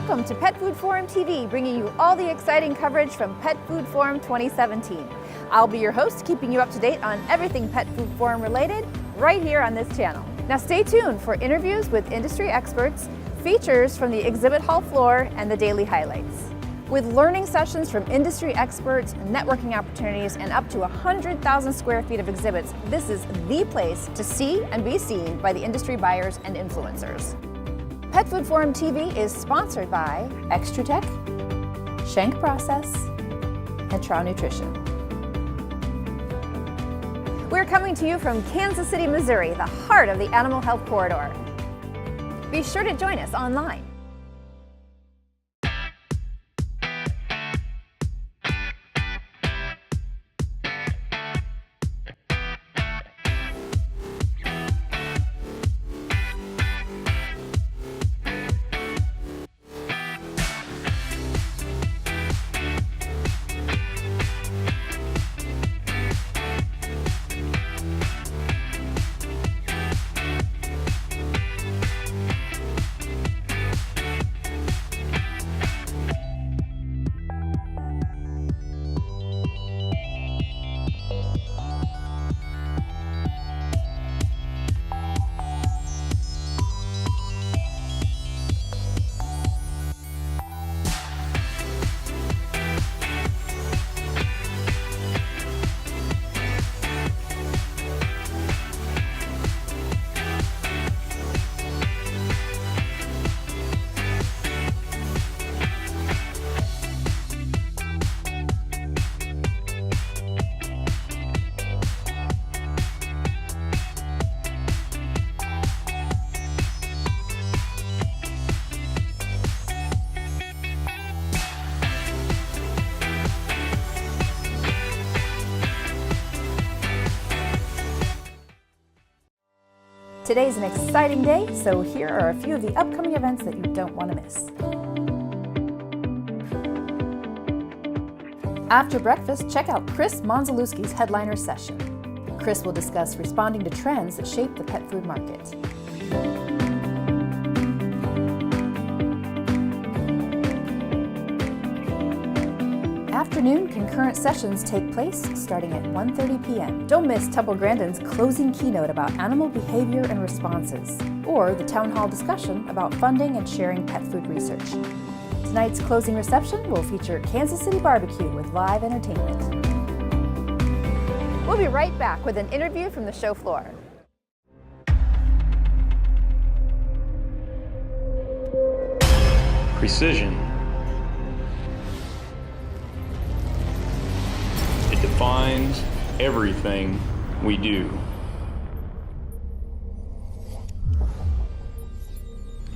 Welcome to Pet Food Forum TV, bringing you all the exciting coverage from Pet Food Forum 2017. I'll be your host, keeping you up to date on everything Pet Food Forum related, right here on this channel. Now stay tuned for interviews with industry experts, features from the exhibit hall floor, and the daily highlights. With learning sessions from industry experts, networking opportunities, and up to 100,000 square feet of exhibits, this is the place to see and be seen by the industry buyers and influencers. Pet Food Forum TV is sponsored by Extra Tech, Shank Process, and Trow Nutrition. We're coming to you from Kansas City, Missouri, the heart of the animal health corridor. Be sure to join us online. Today's an exciting day, so here are a few of the upcoming events that you don't want to miss. After breakfast, check out Chris Monzalewski's headliner session. Chris will discuss responding to trends that shape the pet food market. Afternoon concurrent sessions take place starting at 1:30 p.m. Don't miss Temple Grandin's closing keynote about animal behavior and responses, or the town hall discussion about funding and sharing pet food research. Tonight's closing reception will feature Kansas City barbecue with live entertainment. We'll be right back with an interview from the show floor. Precision. It defines everything we do.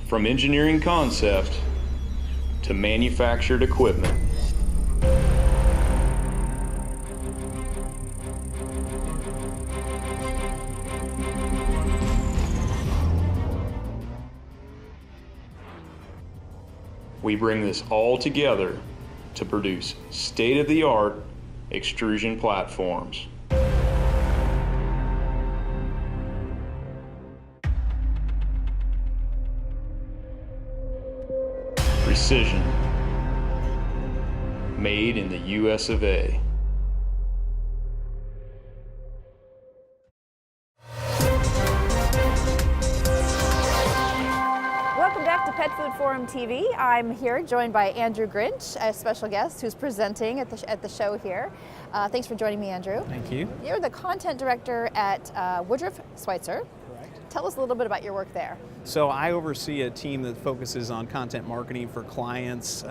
From engineering concept to manufactured equipment. We bring this all together to produce state-of-the-art extrusion platforms. Precision. Made in the US of A. Welcome back to Pet Food Forum TV. I'm here joined by Andrew Grinch, a special guest who's presenting at the show here. Thanks for joining me, Andrew. Thank you. You're the content director at Woodruff Schweitzer. Correct. Tell us a little bit about your work there. So I oversee a team that focuses on content marketing for clients.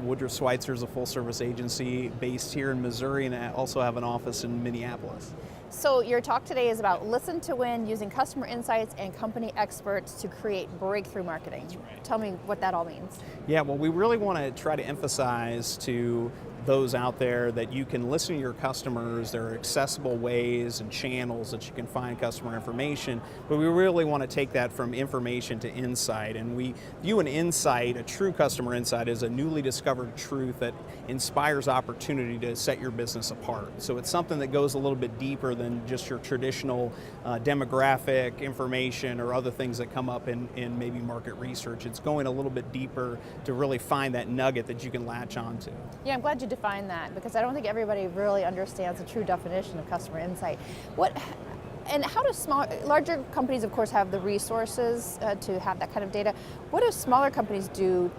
Woodruff Schweitzer is a full-service agency based here in Missouri, and I also have an office in Minneapolis. So your talk today is about listen to win, using customer insights and company experts to create breakthrough marketing. That's right. Tell me what that all means. Yeah, well, we really want to try to emphasize to those out there that you can listen to your customers. There are accessible ways and channels that you can find customer information, but we really want to take that from information to insight. And we view an insight, a true customer insight, as a newly discovered truth that inspires opportunity to set your business apart. So it's something that goes a little bit deeper than just your traditional demographic information or other things that come up in maybe market research. It's going a little bit deeper to really find that nugget that you can latch onto. Yeah, I'm glad you defined that, because I don't think everybody really understands the true definition of customer insight. And how do larger companies, of course, have the resources to have that kind of data? What do smaller companies do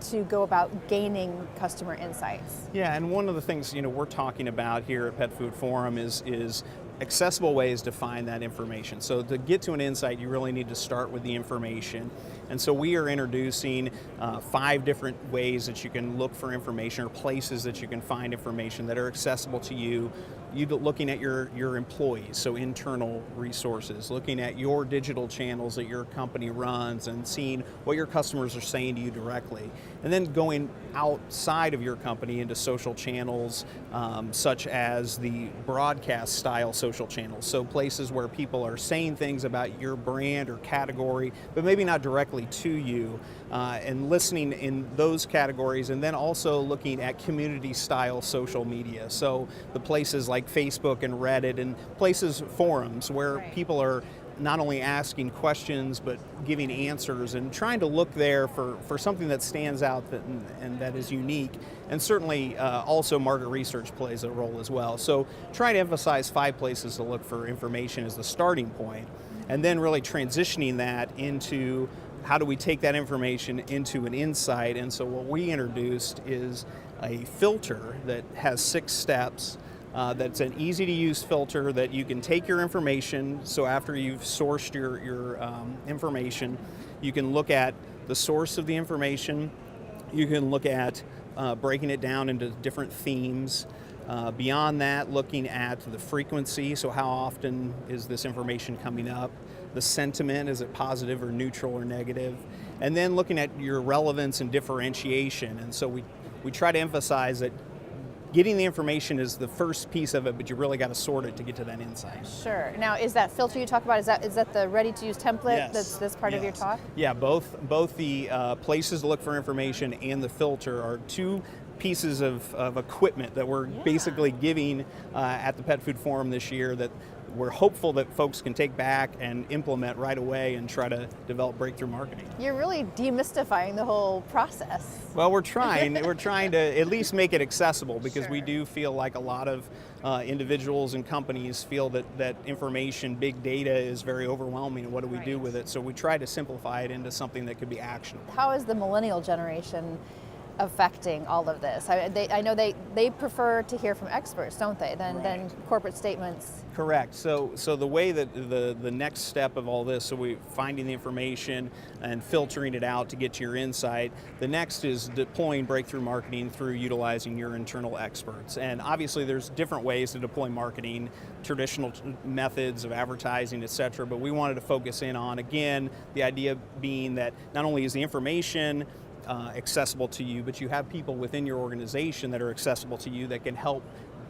to go about gaining customer insights? Yeah, and one of the things we're talking about here at Petfood Forum is accessible ways to find that information. So to get to an insight, you really need to start with the information. And so we are introducing 5 different ways that you can look for information, or places that you can find information that are accessible to you. Looking at your employees, so internal resources, looking at your digital channels that your company runs and seeing what your customers are saying to you directly. And then going outside of your company into social channels, such as the broadcast style social channels. So places where people are saying things about your brand or category, but maybe not directly to you, and listening in those categories, and then also looking at community style social media. So the places like Facebook and Reddit, and forums where people are not only asking questions but giving answers, and trying to look there for something that stands out and that is unique. And certainly also market research plays a role as well. So try to emphasize 5 places to look for information as the starting point, and then really transitioning that into how do we take that information into an insight. And so what we introduced is a filter that has 6 steps. That's an easy to use filter that you can take your information. So after you've sourced your information, you can look at the source of the information. You can look at breaking it down into different themes. Beyond that, looking at the frequency, so how often is this information coming up? The sentiment, is it positive or neutral or negative? And then looking at your relevance and differentiation. And so we try to emphasize that getting the information is the first piece of it, but you really got to sort it to get to that insight. Sure. Now, is that filter you talk about, is that the ready-to-use template? Yes. That's part of your talk? Yeah, both the places to look for information and the filter are 2 pieces of equipment that we're basically giving at the Petfood Forum this year, that we're hopeful that folks can take back and implement right away and try to develop breakthrough marketing. You're really demystifying the whole process. Well, we're trying. We're trying to at least make it accessible, because Sure. we do feel like a lot of individuals and companies feel that information, big data, is very overwhelming, and what do we do with it? So we try to simplify it into something that could be actionable. How is the millennial generation affecting all of this? I know they prefer to hear from experts, don't they, than corporate statements? Correct. So the way that the next step of all this, so we finding the information and filtering it out to get to your insight. The next is deploying breakthrough marketing through utilizing your internal experts. And obviously there's different ways to deploy marketing, traditional methods of advertising, etc. But we wanted to focus in on, again, the idea being that not only is the information accessible to you, but you have people within your organization that are accessible to you that can help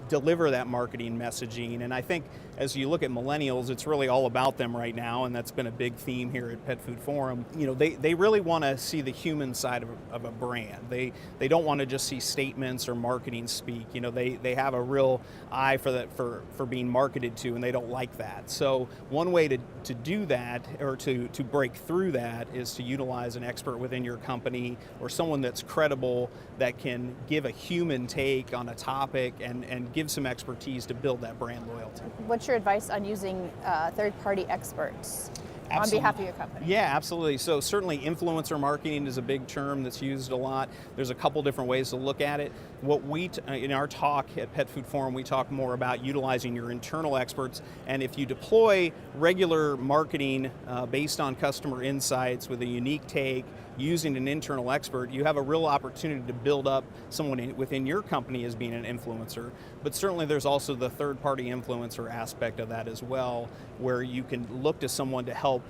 deliver that marketing messaging. And I think as you look at millennials, it's really all about them right now, and that's been a big theme here at Petfood Forum. They really want to see the human side of a brand. They don't want to just see statements or marketing speak. They have a real eye for that, for being marketed to, and they don't like that. So one way to do that, or to break through that, is to utilize an expert within your company, or someone that's credible, that can give a human take on a topic and give some expertise to build that brand loyalty. What's your advice on using third-party experts on behalf of your company? Yeah, absolutely. So certainly influencer marketing is a big term that's used a lot. There's a couple different ways to look at it. What in our talk at Petfood Forum, we talk more about utilizing your internal experts. And if you deploy regular marketing based on customer insights with a unique take, using an internal expert, you have a real opportunity to build up someone within your company as being an influencer. But certainly there's also the third-party influencer aspect of that as well, where you can look to someone to help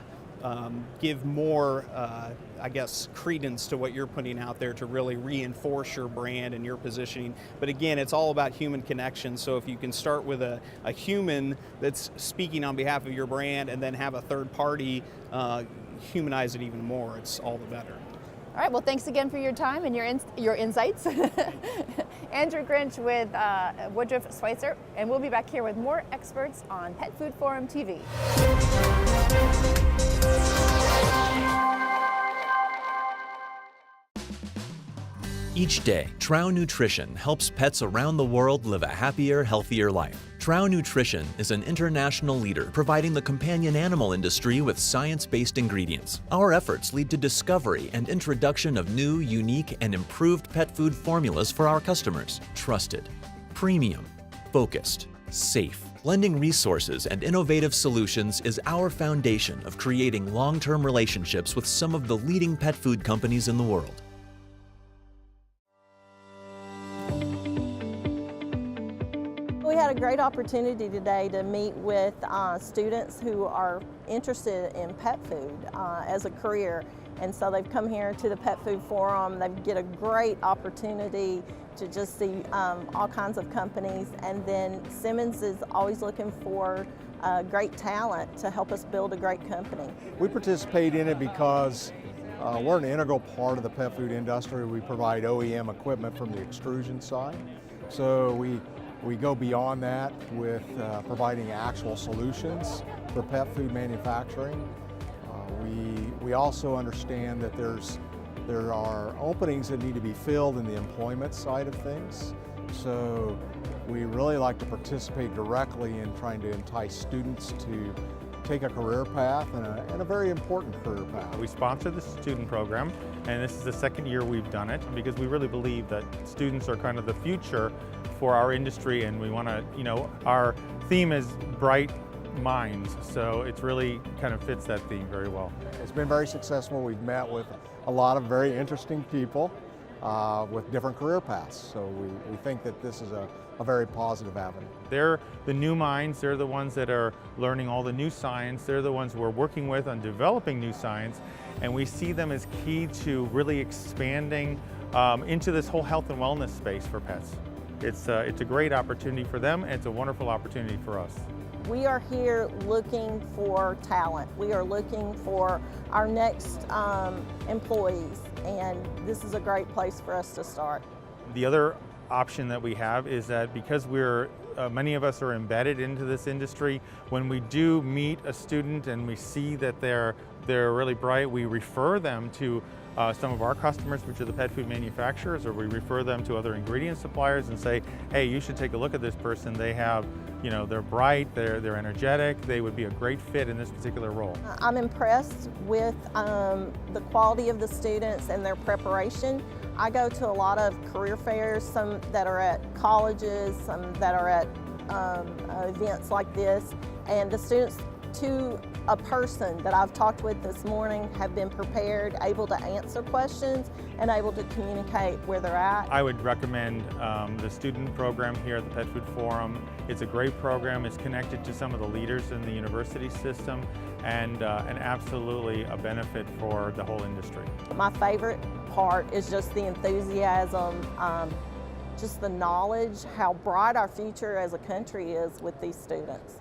give more, credence to what you're putting out there, to really reinforce your brand and your positioning. But again, it's all about human connection. So if you can start with a human that's speaking on behalf of your brand, and then have a third party humanize it even more, it's all the better. All right, well, thanks again for your time and your insights. Andrew Grinch with Woodruff Schweitzer, and we'll be back here with more experts on Pet Food Forum TV. Each day, Trow Nutrition helps pets around the world live a happier, healthier life. Trow Nutrition is an international leader providing the companion animal industry with science-based ingredients. Our efforts lead to discovery and introduction of new, unique, and improved pet food formulas for our customers. Trusted, premium, focused, safe. Blending resources and innovative solutions is our foundation of creating long-term relationships with some of the leading pet food companies in the world. We had a great opportunity today to meet with students who are interested in pet food as a career. And so they've come here to the Pet Food Forum. They get a great opportunity to just see all kinds of companies. And then Simmons is always looking for great talent to help us build a great company. We participate in it because we're an integral part of the pet food industry. We provide OEM equipment from the extrusion side. So we go beyond that with providing actual solutions for pet food manufacturing. We also understand that there are openings that need to be filled in the employment side of things. So we really like to participate directly in trying to entice students to take a career path and a very important career path. We sponsor the student program, and this is the second year we've done it because we really believe that students are kind of the future for our industry, and we want to, our theme is bright minds, so it really kind of fits that theme very well. It's been very successful. We've met with a lot of very interesting people with different career paths, so we think that this is a very positive avenue. They're the new minds, they're the ones that are learning all the new science, they're the ones we're working with on developing new science, and we see them as key to really expanding into this whole health and wellness space for pets. It's a great opportunity for them, and it's a wonderful opportunity for us. We are here looking for talent. We are looking for our next employees, and this is a great place for us to start. The other option that we have is that because many of us are embedded into this industry, when we do meet a student and we see that they're really bright, we refer them to some of our customers, which are the pet food manufacturers, or we refer them to other ingredient suppliers and say, hey, you should take a look at this person. They have, they're bright, they're energetic, they would be a great fit in this particular role. I'm impressed with the quality of the students and their preparation. I go to a lot of career fairs, some that are at colleges, some that are at events like this, and the students, to a person that I've talked with this morning, have been prepared, able to answer questions, and able to communicate where they're at. I would recommend the student program here at the Pet Food Forum. It's a great program. It's connected to some of the leaders in the university system, and absolutely a benefit for the whole industry. My favorite part is just the enthusiasm, just the knowledge, how bright our future as a country is with these students.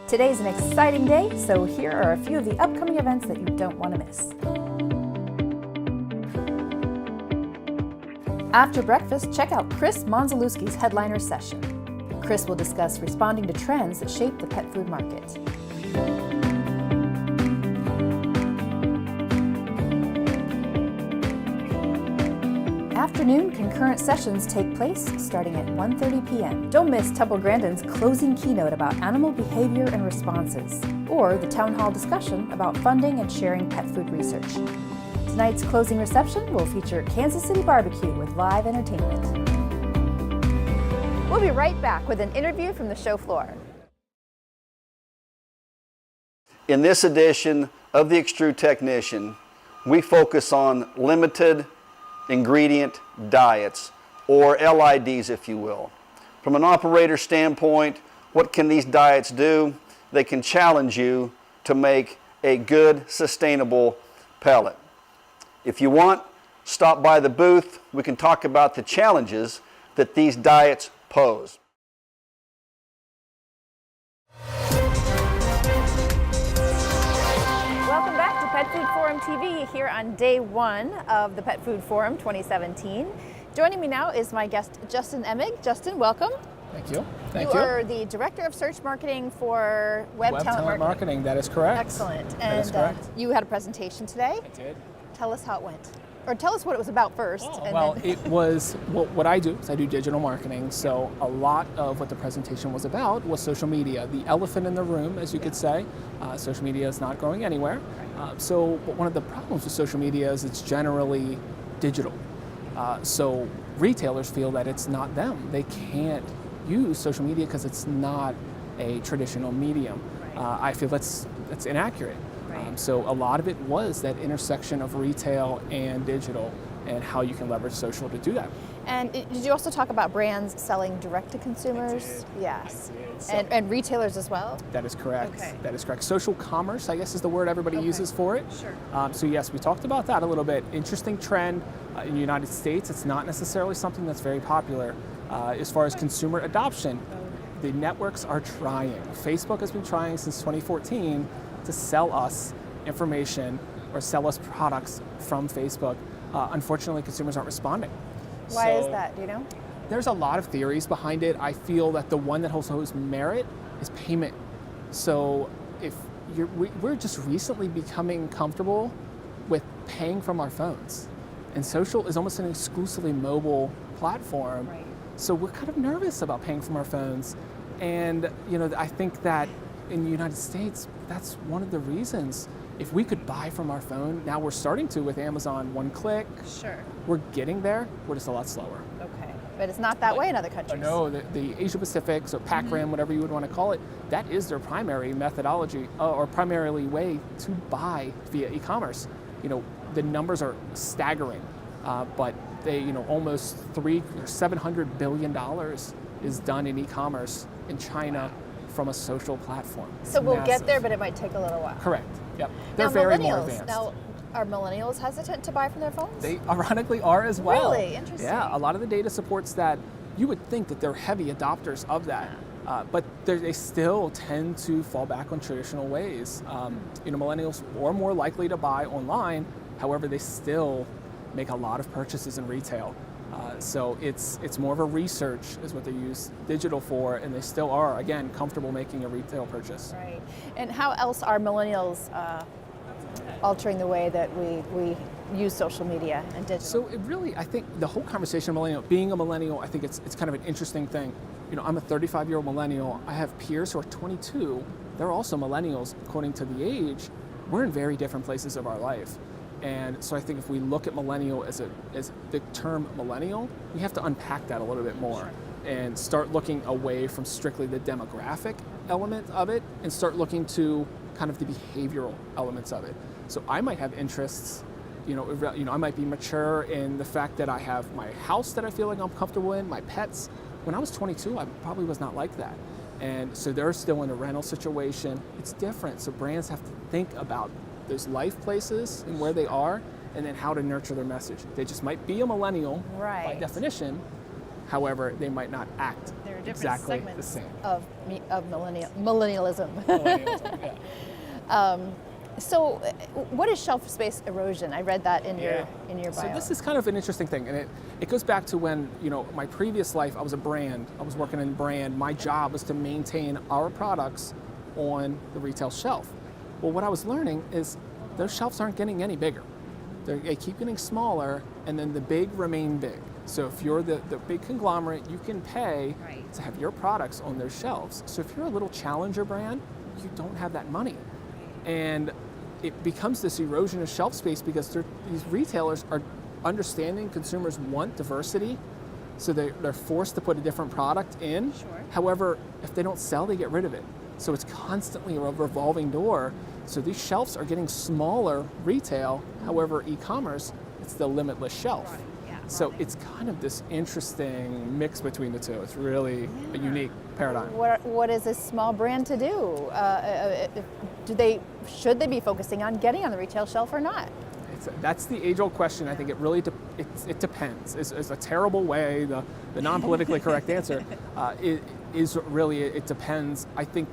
Today's an exciting day, so here are a few of the upcoming events that you don't want to miss. After breakfast, check out Chris Monzalewski's headliner session. Chris will discuss responding to trends that shape the pet food market. Afternoon concurrent sessions take place starting at 1:30 p.m. Don't miss Temple Grandin's closing keynote about animal behavior and responses, or the town hall discussion about funding and sharing pet food research. Tonight's closing reception will feature Kansas City barbecue with live entertainment. We'll be right back with an interview from the show floor. In this edition of the Extrude Technician, we focus on limited ingredient diets, or LIDs if you will. From an operator standpoint, what can these diets do? They can challenge you to make a good, sustainable pellet. If you want, stop by the booth. We can talk about the challenges that these diets pose. Welcome back to Pet Food Forum TV here on day one of the Pet Food Forum 2017. Joining me now is my guest, Justin Emig. Justin, welcome. Thank you. Thank you. You are the Director of Search Marketing for Web Talent Marketing. That is correct. Excellent. That And is correct. you had a presentation today. I did. Tell us how it went. Or tell us what it was about first. Oh, and well, then... it was, what I do is I do digital marketing, so a lot of what the presentation was about was social media. The elephant in the room, as you could say. Social media is not going anywhere. So one of the problems with social media is it's generally digital. So retailers feel that it's not them. They can't use social media because it's not a traditional medium. I feel that's inaccurate. So a lot of it was that intersection of retail and digital and how you can leverage social to do that. And did you also talk about brands selling direct to consumers? Yes. And retailers as well? That is correct. Okay. That is correct. Social commerce, I guess, is the word everybody uses for it. Sure. So yes, we talked about that a little bit. Interesting trend in the United States. It's not necessarily something that's very popular. As far as consumer adoption, the networks are trying. Facebook has been trying since 2014 to sell us information or sell us products from Facebook. Unfortunately, consumers aren't responding. Why is that, do you know? There's a lot of theories behind it. I feel that the one that holds merit is payment. So if we're just recently becoming comfortable with paying from our phones. And social is almost an exclusively mobile platform. Right. So we're kind of nervous about paying from our phones. And I think that in the United States, that's one of the reasons. If we could buy from our phone, now we're starting to with Amazon, one click. Sure. We're getting there, we're just a lot slower. Okay. But it's not that way in other countries. No, the Asia Pacific, so PAC-RAM, whatever you would want to call it, that is their primary methodology or primarily way to buy via e-commerce. The numbers are staggering, but they, almost $700 billion is done in e-commerce in China from a social platform. So we'll get there, but it might take a little while. Correct. Yep. They're Now, very millennials. more advanced. Now, are millennials hesitant to buy from their phones? They ironically are as well. Really? Interesting. Yeah, a lot of the data supports that. You would think that they're heavy adopters of that, but they still tend to fall back on traditional ways. Millennials are more likely to buy online. However, they still make a lot of purchases in retail. So it's more of a research is what they use digital for, and they still are, again, comfortable making a retail purchase. Right. And how else are millennials altering the way that we use social media and digital? So it really, I think the whole conversation of being a millennial, I think it's kind of an interesting thing. I'm a 35-year-old millennial. I have peers who are 22. They're also millennials according to the age. We're in very different places of our life. And so I think if we look at millennial as the term millennial, we have to unpack that a little bit more and start looking away from strictly the demographic element of it and start looking to kind of the behavioral elements of it. So I might have interests, I might be mature in the fact that I have my house that I feel like I'm comfortable in, my pets. When I was 22, I probably was not like that. And so they're still in a rental situation. It's different. So brands have to think about those life places and where they are, and then how to nurture their message. They just might be a millennial by definition. However, they might not act different exactly segments the same. of millennialism. Millennialism, yeah. So, what is shelf space erosion? I read that in your bio. So this is kind of an interesting thing, and it goes back to when, my previous life, I was a brand. I was working in brand. My job was to maintain our products on the retail shelf. Well, what I was learning is those shelves aren't getting any bigger. They keep getting smaller, and then the big remain big. So if you're the big conglomerate, you can pay to have your products on their shelves. So if you're a little challenger brand, you don't have that money. And it becomes this erosion of shelf space because these retailers are understanding consumers want diversity, so they're forced to put a different product in. Sure. However, if they don't sell, they get rid of it. So it's constantly a revolving door. So these shelves are getting smaller retail. However, e-commerce, it's the limitless shelf. Right. Yeah. So it's kind of this interesting mix between the two. It's really a unique paradigm. What is a small brand to do? Should they be focusing on getting on the retail shelf or not? That's the age-old question. I think it really it depends. It's a terrible way. The non-politically correct answer is really it depends. I think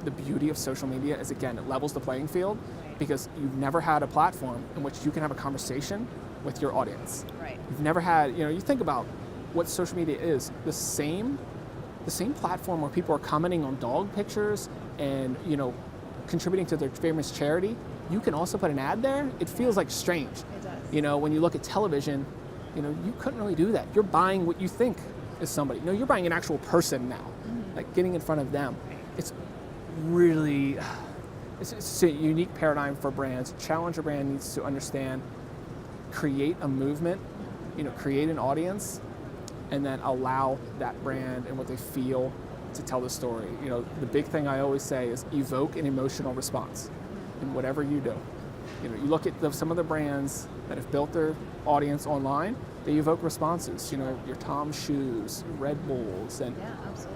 the beauty of social media is, again, it levels the playing field because you've never had a platform in which you can have a conversation with your audience. Right. You've never had, you think about what social media is, the same platform where people are commenting on dog pictures and, contributing to their famous charity. You can also put an ad there. It feels like strange. It does. When you look at television, you couldn't really do that. You're buying what you think is somebody. No, you're buying an actual person now, like getting in front of them. It's really, it's a unique paradigm for brands. Challenger brand needs to understand, create a movement, create an audience, and then allow that brand and what they feel to tell the story. The big thing I always say is evoke an emotional response in whatever you do. You look at some of the brands that have built their audience online, they evoke responses. Your Tom's shoes, Red Bulls, and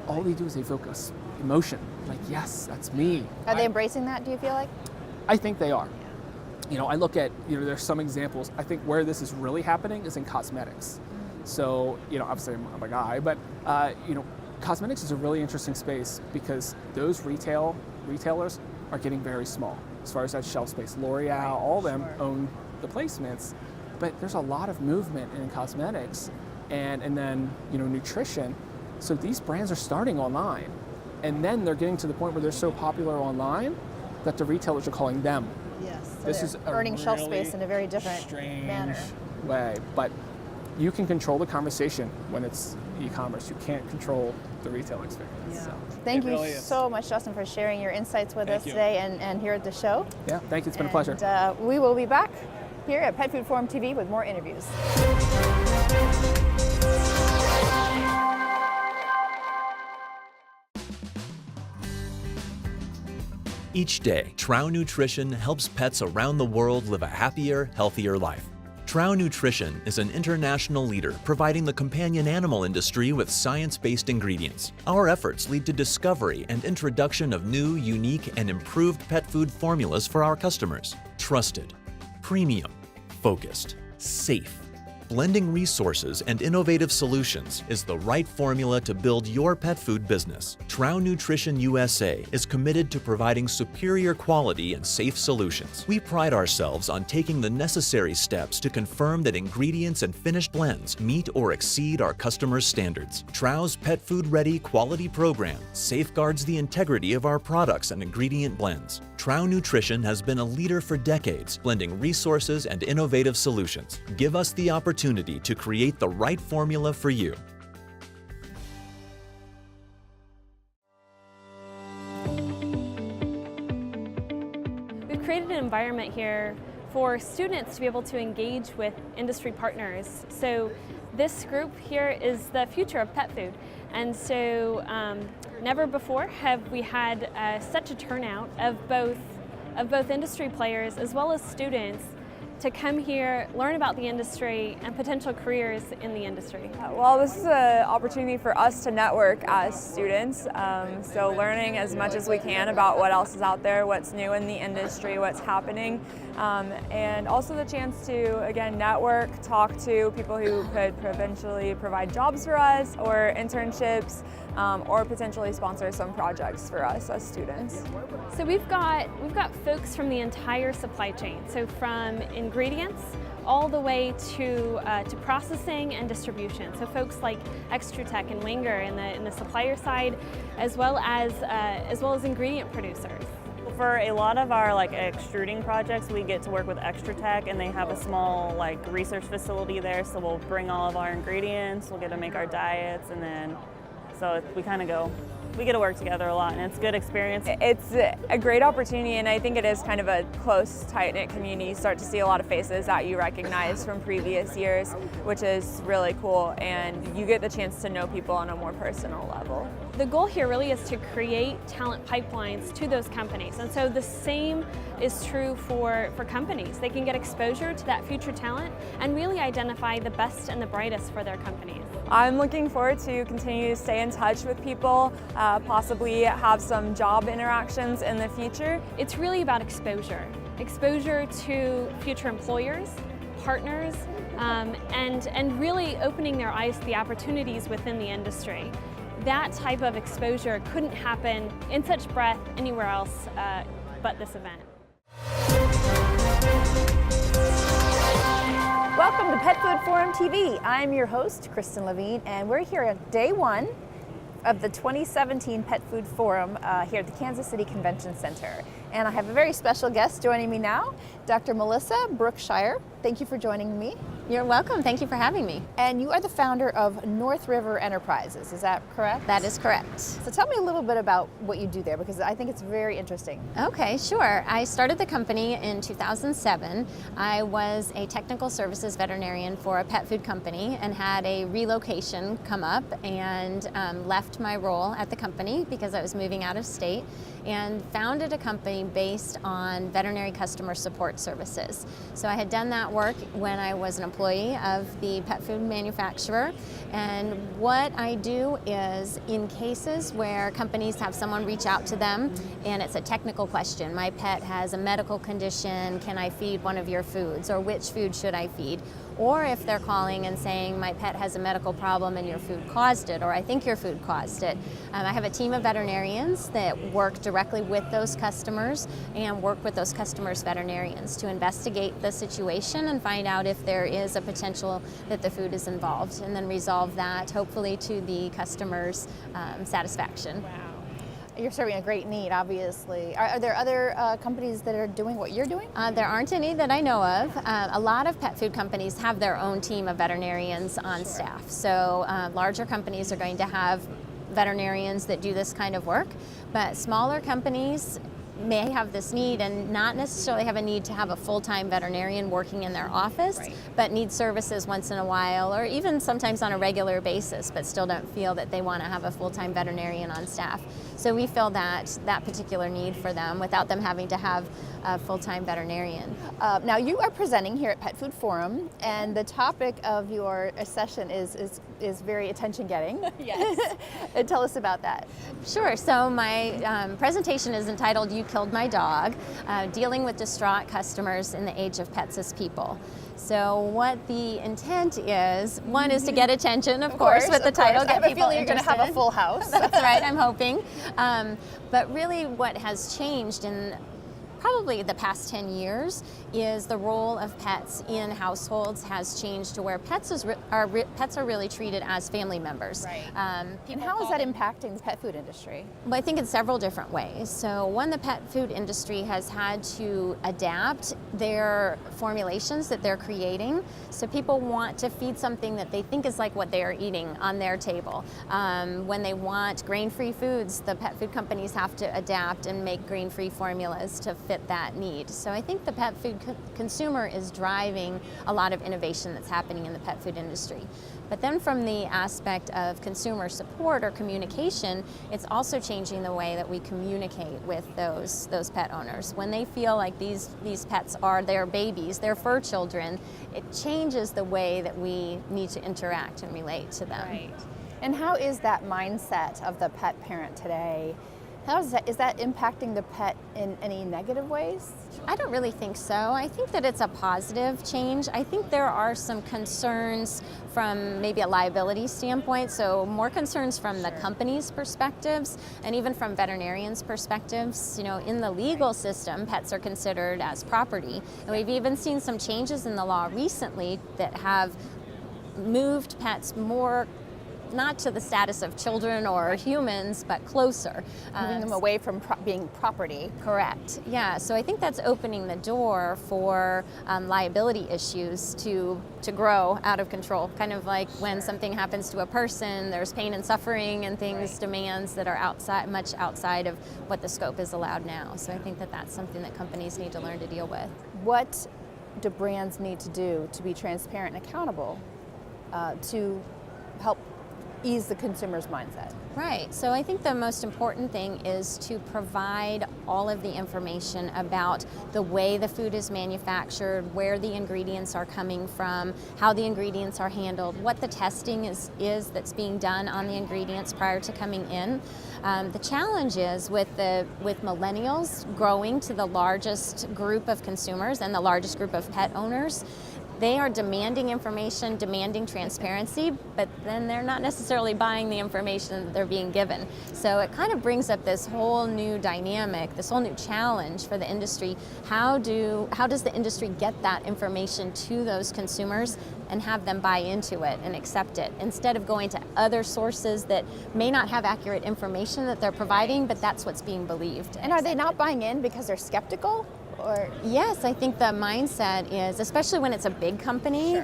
all they do is evoke emotion. Like, yes, that's me. Are they embracing that, do you feel like? I think they are. I look at, there's some examples. I think where this is really happening is in cosmetics. So, obviously I'm a guy, but, cosmetics is a really interesting space because those retailers are getting very small as far as that shelf space. L'Oreal, all of them own the placements, but there's a lot of movement in cosmetics and then, nutrition. So these brands are starting online, and then they're getting to the point where they're so popular online that the retailers are calling them. Yes. So this is earning shelf really space in a very different strange manner. way, but you can control the conversation when it's e-commerce. You can't control the retail experience. Yeah. So Thank you really so much, Justin, for sharing your insights with us today and here at the show. Yeah, thank you. It's been a pleasure. We will be back here at Pet Food Forum TV with more interviews. Each day, Trow Nutrition helps pets around the world live a happier, healthier life. Trow Nutrition is an international leader providing the companion animal industry with science-based ingredients. Our efforts lead to discovery and introduction of new, unique, and improved pet food formulas for our customers. Trusted, premium, focused, safe. Blending resources and innovative solutions is the right formula to build your pet food business. Trow Nutrition USA is committed to providing superior quality and safe solutions. We pride ourselves on taking the necessary steps to confirm that ingredients and finished blends meet or exceed our customers' standards. Trow's Pet Food Ready quality program safeguards the integrity of our products and ingredient blends. Trow Nutrition has been a leader for decades, blending resources and innovative solutions. Give us the opportunity to create the right formula for you. We've created an environment here for students to be able to engage with industry partners. So this group here is the future of pet food. And so never before have we had such a turnout of both industry players as well as students to come here, learn about the industry and potential careers in the industry. Well, this is an opportunity for us to network as students, so learning as much as we can about what else is out there, what's new in the industry, what's happening, and also the chance to, again, network, talk to people who could eventually provide jobs for us or internships, or potentially sponsor some projects for us as students. So we've got folks from the entire supply chain. So from ingredients all the way to processing and distribution. So folks like Extrutech and Wenger in the supplier side, as well as ingredient producers. For a lot of our extruding projects, we get to work with Extrutech, and they have a small research facility there. So we'll bring all of our ingredients, we'll get to make our diets, and then we get to work together a lot, and it's a good experience. It's a great opportunity, and I think it is kind of a close, tight-knit community. You start to see a lot of faces that you recognize from previous years, which is really cool, and you get the chance to know people on a more personal level. The goal here really is to create talent pipelines to those companies, and so the same is true for companies. They can get exposure to that future talent and really identify the best and the brightest for their companies. I'm looking forward to continue to stay in touch with people, possibly have some job interactions in the future. It's really about exposure to future employers, partners, and really opening their eyes to the opportunities within the industry. That type of exposure couldn't happen in such breadth anywhere else but this event. Welcome to Pet Food Forum TV. I'm your host, Kristen Levine, and we're here at day one of the 2017 Pet Food Forum here at the Kansas City Convention Center. And I have a very special guest joining me now, Dr. Melissa Brookshire. Thank you for joining me. You're welcome. Thank you for having me. And you are the founder of North River Enterprises, is that correct? That is correct. So tell me a little bit about what you do there, because I think it's very interesting. Okay, sure. I started the company in 2007. I was a technical services veterinarian for a pet food company and had a relocation come up and left my role at the company because I was moving out of state and founded a company based on veterinary customer support services. So I had done that work when I was an employee of the pet food manufacturer, and what I do is in cases where companies have someone reach out to them and it's a technical question, my pet has a medical condition, can I feed one of your foods, or which food should I feed? Or if they're calling and saying my pet has a medical problem and your food caused it, or I think your food caused it. I have a team of veterinarians that work directly with those customers and work with those customers' veterinarians to investigate the situation and find out if there is a potential that the food is involved, and then resolve that hopefully to the customer's satisfaction. Wow. You're serving a great need, obviously. Are there other companies that are doing what you're doing? There aren't any that I know of. A lot of pet food companies have their own team of veterinarians on staff. So larger companies are going to have veterinarians that do this kind of work, but smaller companies may have this need and not necessarily have a need to have a full-time veterinarian working in their office, but need services once in a while or even sometimes on a regular basis, but still don't feel that they want to have a full-time veterinarian on staff. So we fill that particular need for them without them having to have a full-time veterinarian. Now you are presenting here at Pet Food Forum, and the topic of your session is very attention-getting. Yes. Tell us about that. Sure. So my presentation is entitled "You Killed My Dog," dealing with distraught customers in the age of pets as people. So what the intent is, one is to get attention, of course, with the title, get people interested. I have a feeling you're going to have a full house. That's right, I'm hoping. But really what has changed in probably the past 10 years is the role of pets in households has changed to where pets are really treated as family members. Right. And how is that impacting the pet food industry? Well, I think in several different ways. So one, the pet food industry has had to adapt their formulations that they're creating. So people want to feed something that they think is like what they are eating on their table. When they want grain-free foods, the pet food companies have to adapt and make grain-free formulas to fit that need. So I think the pet food consumer is driving a lot of innovation that's happening in the pet food industry. But then from the aspect of consumer support or communication, it's also changing the way that we communicate with those pet owners. When they feel like these pets are their babies, their fur children, it changes the way that we need to interact and relate to them. Right. And how is that mindset of the pet parent today Is that impacting the pet in any negative ways? I don't really think so. I think that it's a positive change. I think there are some concerns from maybe a liability standpoint, so more concerns from the company's perspectives and even from veterinarians' perspectives. You know, in the legal system, pets are considered as property, and we've even seen some changes in the law recently that have moved pets more not to the status of children or humans, but closer. Moving them away from being property. Correct, yeah. So I think that's opening the door for liability issues to grow out of control. Kind of like when something happens to a person, there's pain and suffering and things, demands that are much outside of what the scope is allowed now. So I think that that's something that companies need to learn to deal with. What do brands need to do to be transparent and accountable to help ease the consumer's mindset? Right, so I think the most important thing is to provide all of the information about the way the food is manufactured, where the ingredients are coming from, how the ingredients are handled, what the testing is that's being done on the ingredients prior to coming in. The challenge is with millennials growing to the largest group of consumers and the largest group of pet owners. They are demanding information, demanding transparency, but then they're not necessarily buying the information that they're being given. So it kind of brings up this whole new dynamic, this whole new challenge for the industry. How does the industry get that information to those consumers and have them buy into it and accept it, instead of going to other sources that may not have accurate information that they're providing, but that's what's being believed. And are they not buying in because they're skeptical? Or? Yes, I think the mindset is, especially when it's a big company,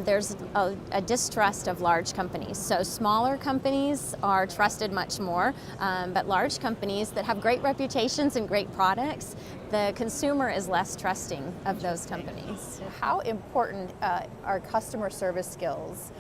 there's a distrust of large companies. So smaller companies are trusted much more, but large companies that have great reputations and great products, the consumer is less trusting of those companies. How important are customer service skills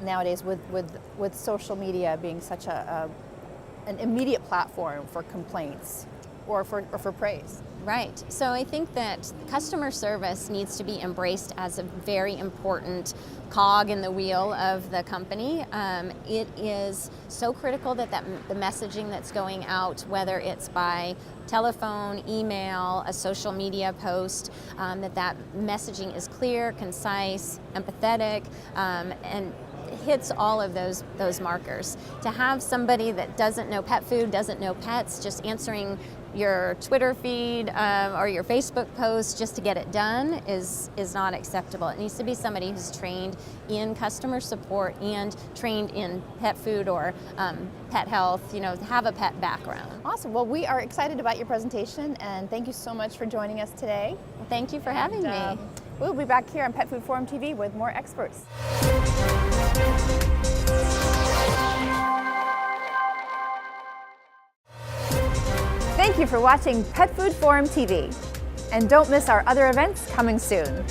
nowadays with social media being such an immediate platform for complaints or for praise? Right. So I think that customer service needs to be embraced as a very important cog in the wheel of the company. It is so critical that the messaging that's going out, whether it's by telephone, email, a social media post, that messaging is clear, concise, empathetic, and hits all of those markers. To have somebody that doesn't know pet food, doesn't know pets, just answering your Twitter feed or your Facebook post just to get it done is not acceptable. It needs to be somebody who's trained in customer support and trained in pet food or pet health, have a pet background. Awesome. Well, we are excited about your presentation, and thank you so much for joining us today. Well, thank you for having me. We'll be back here on Pet Food Forum TV with more experts. Thank you for watching Pet Food Forum TV. And don't miss our other events coming soon.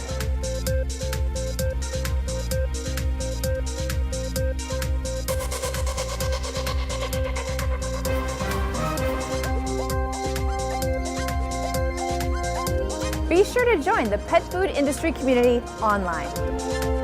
Be sure to join the pet food industry community online.